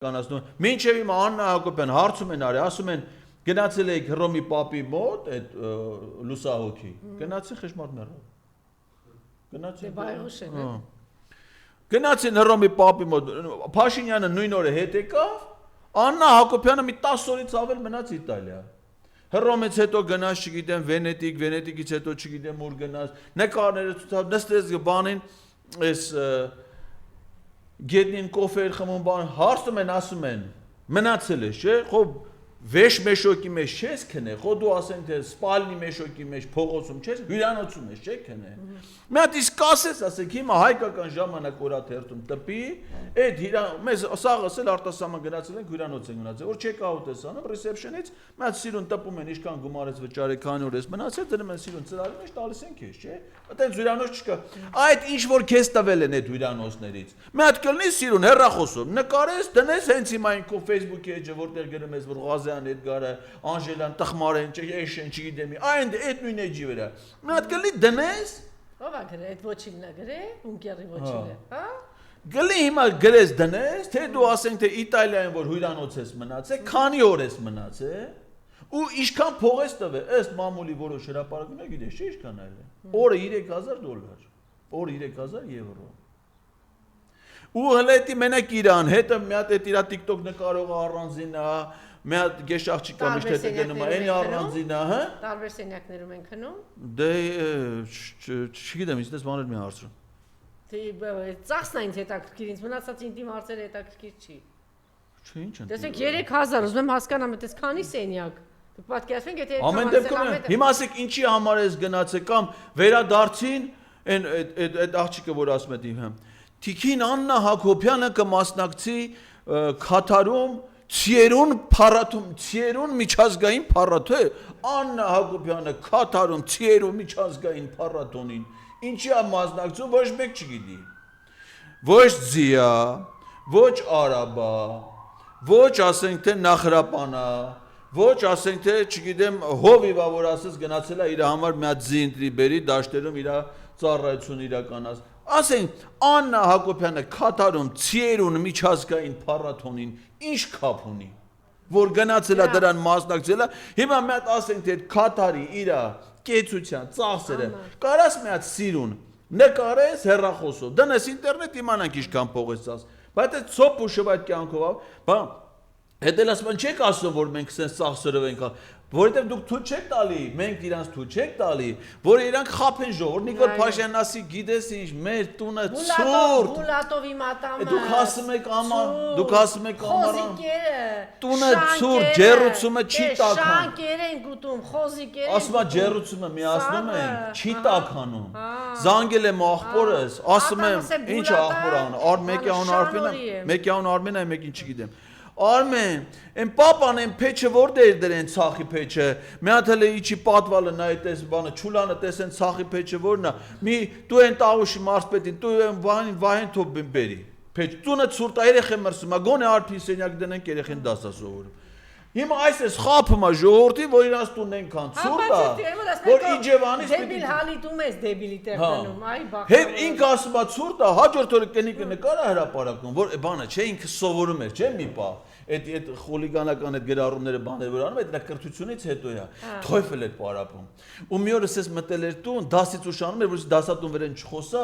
կանացնում մինչև իմ Աննա Հակոբյան հարցում են արի ասում են գնացել եք Հռոմի պապի մոտ այդ լուսահոգի գնացի խշմատ մեռավ գնացի բայրուշ է գնացին Հռոմի պապի մոտ Փաշինյանը նույն օրը հետ եկավ Աննա Հակոբյանը մի 10 օրից ավել մնաց Իտալիա Հռոմից հետո գնաց չգիտեմ Վենետիկից հետո չգիտեմ ուր գնաց նկարները ցույց նստեց բանին այս Գետնին կոֆեր խմում բան հարցում են ասում են մնացել է չէ խո վեշ մեշոկի մեջ չես քնե խո դու ասեն թե սպալնի մեշոկի մեջ փողոցում չես հյուրանոցում ես չէ քնե մի հատ իսկ ասես ասեք հիմա հայկական ժամանակ օրաթերթում տպի այդ մեզ սաղ ասել արտասահման գնացել են հյուրանոց են գնացել որ չեք աուտ անում ռեսեպշնից մի հատ սիրուն տպում են ինչքան գումարես վճարի քանի օր ես մնացել դնում են սիրուն ծրարի մեջ տալիս են քեզ չէ այդտեղ հյուրանոց չկա այդ ինչ որ քեզ տվել են այդ հյուրանոցներից մի հատ կլինի սիրուն հեռախոսով նկարես դնես հենց հիմա ինքո Facebook էջը որտեղ գրում ես որ Ղազյան Էդգարը Անժելան Տխմարեն Էշեն չգիտեմ այն այդ նույն էջի վրա մի հատ կլինի դնես ով է գրել այդ ոչինն է գրել ունկերի ոչինը հա գլի հիմա գրես դնես թե դու ասենք թե Իտալիայում որ հյուրանոց ես մնացել քանի օր ես մնացել ու ինչքան փող ես տվել ըստ մամուլի որոշ հրապարակումներ գիտես չէ ինչքան այլ է օրը $3000 օրը €3000 ու հələ էտի մենակ իրան հետը մի հատ այդ իրա TikTok նկարողը առանձին է մի հատ գեշ աղջիկա միշտ հետը գնում է այնի առանձին է հա տարբեր սենյակներում են քնում դե չգիտեմ ինձ դες բաներ մի հարցրու թե ծախսն այնց հետաքրքիր ինձ մնացած ինտիմ հարցերը հետաքրքիր չի չէ ինչ են տեսեք 3000 ուզում եմ հասկանամ այդպես քանի սենյակ դուք պատկերացնեք եթե ամեն դեպքում հիմա ասեք ինչի համար ես գնացել կամ վերադարձին այդ աղջիկը որ ասում է դիմ Տիկին Աննա Հակոբյանը կմասնակցի Քաթարում Ցիերուն միջազգային փառատոն Աննա Հակոբյանը Քաթարում Ցիերուն միջազգային փառատոնին ինչի է մասնակցում ոչ մեկ չգիտի ոչ Ձիա ոչ Արաբա ոչ ասենք թե Նախրապանա ոչ ասենք թե չգիտեմ Հովիվա որ ասես գնացել է իր համար մի հատ ձի ընտրի բերի դաշտերում իր ծառայություն իրականաց ասենք Աննա Հակոբյանը Քաթարում Ցիերուն միջազգային փառատոնին ինչ կապ ունի որ գնացել է դրան մասնակցել է հիմա մի հատ ասենք թե Քաթարի իր կեցության ծախսերը կարաս մի հատ սիրուն նկարես հեռախոսով դնես ինտերնետ իմանանք ինչքան փող ես ծախս բայց այդ ցոփ ու շվայտ կյանքով բա հետել ասում չեք ասում որ մենք սենց ծախսերով ենք որովհետև դուք թույլ չեք տալի, մենք իրանց թույլ չեք տալի, որ իրանք խափեն ժողովուրդ, Նիկոլ Փաշինյանն ասի, գիտես ինչ, մեր տունը ցուրտ։ Բուլատովի մատամը։ Դուք ասում եք ամառ, դուք ասում եք ամառան։ Խոզիկերը։ Տունը ցուրտ, ջեռուցումը չի տաքանում։ Շանկեր են գուտում, խոզիկեր են։ Ասում է ջեռուցումը միացնում են, չի տաքանում։ Զանգել եմ աղբորս, ասում եմ, ինչ աղբոր անում, մեկի անուն Արմենը, մեկին չգիտեմ։ Արմեն, այն պապան այն փեչը որտեղ դրեն ցախի փեչը, մի հատ հələ իջի պատվալը նայ տես բանը, ճուլանը տեսեն ցախի փեչը որն է, մի դու այն տաղուշի մարսպետին, դու այն վահեն թոփ բերի, փեչ, տունը ցուրտ է երեխեն մրսում, գոնե արփի սենյակ դնենք երեխեն դասա սովորում։ Հիմա այս խափում է ժողովրդի, որ իրանց տունն այնքան ցուրտ է, որ Իջևանից դեբիլ հալիտում ես դեբիլի տեղ դնում, այ բախ։ Հետ ինքը ասում է ցուրտ է, հաջորդ օրը կենիկը նկարա հրապարակում, որ բանը չէ, ինքը սովորում էր, չէ՞ մի պահ։ Այդ խոլիգանական այդ գրառումները բաներ որ անում այդ նա կրթությունից հետո է թոյֆել այդ պարապում ու մի օրս ես մտել էր տուն դասից ուշանում էր որ դասատուն վրան չխոսա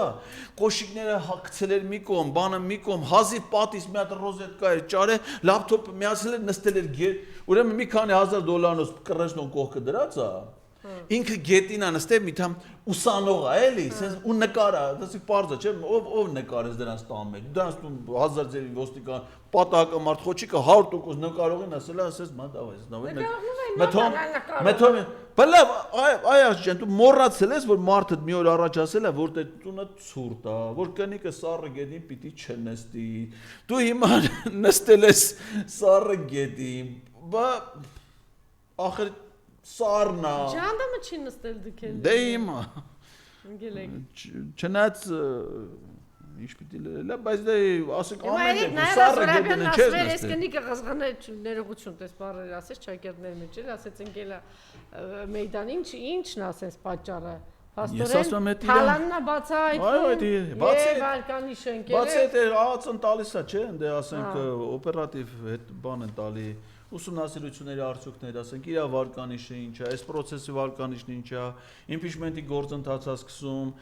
կոշիկները հագցել էր մի կողմ բանը մի կողմ հազիվ պատից մի հատ ռոզետկա էր ճարե լապտոպը միացել էր նստել էր ուրեմն մի քանի $1000 կռեժնոն կողքը դրած է ինքը գետին անստե մի թամ ուսանող է էլի sense ու նկարա դասիկ բարձա չէ ով նկարես դրանց տան մեջ դրանց տուն 1000 ձերի ոստիկան պատահական մարդ խոչիկը 100% նկարողին ասել է ասես մա դավայ մեթոմ բլավ այ ջան դու մոռացել ես որ մարդը մի օր առաջ ասել է որ դե տունը ցուրտ է որ կնիկը սառը գետին պիտի չնստի դու հիմա նստել ես սառը գետին բա ախր Սառնա Ջանդամը չի նստել դուք էլ Դե հիմա Ընկելեք Չնայած ինչ պիտի լա բայց դե ասեք ամեն դեպքում սառը գետին չես նստել Ես կնիկը ղազղանը ներողություն տես բառեր ասես ճակերտներ մեջ էլ ասեց ընկելա մեյդանին ինչն ասես պատճառը Ես ասում եմ Թալաննա բացայքում։ Այո, բացի Եվ արկանի շենքերը։ Բացի այդ ԱԱՑ-ն տալիս է, չէ՞, ընդ ասենք օպերատիվ հետ բան են տալի, ուսումնասիրությունների արդյունքներ, ասենք իր վարկանիշը ինչ է, այս process-ի վարկանիշն ինչ է, impeachment-ի գործընթացը սկսում,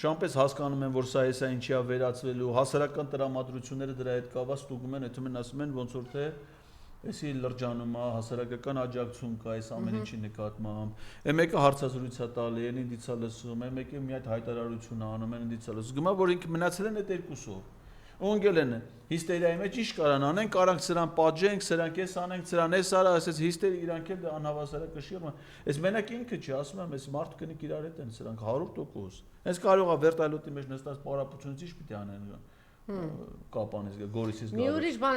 շամպես հասկանում են, որ սա ինչի է վերածվելու, հասարակական տրամադրությունները դրա հետ կապված ստուգում են, եթե մեն ասում են ոնց որ թե Էսի լրջանում է, հասարակական աջակցություն կա այս ամեն ինչի նկատմամբ։ Այն մեկը հարցազրույց է տալի, այն ինձ է լսում, այն մեկը մի հատ հայտարարություն է անում, այն ինձ է լսում։ Գումա որ ինքը մնացել են այդ երկուսով։ Ունգել են հիստերիայի մեջ ինչ կարան անեն, կարանք սրան պատժենք, սրանք էս անենք, սրան էս արա, ասես հիստերի իրանք էլ անհավասարը կշիռ։ Այս մենակ ինքը չի, ասում եմ, այս մարդու կնիկ իրար հետ են, սրանք 100%։ Այս կարող է վերտալյոտի մեջ նստած պարապությունից ինչ պիտի անեն կապանից գորիսից գալու։ Մի ուրիշ բան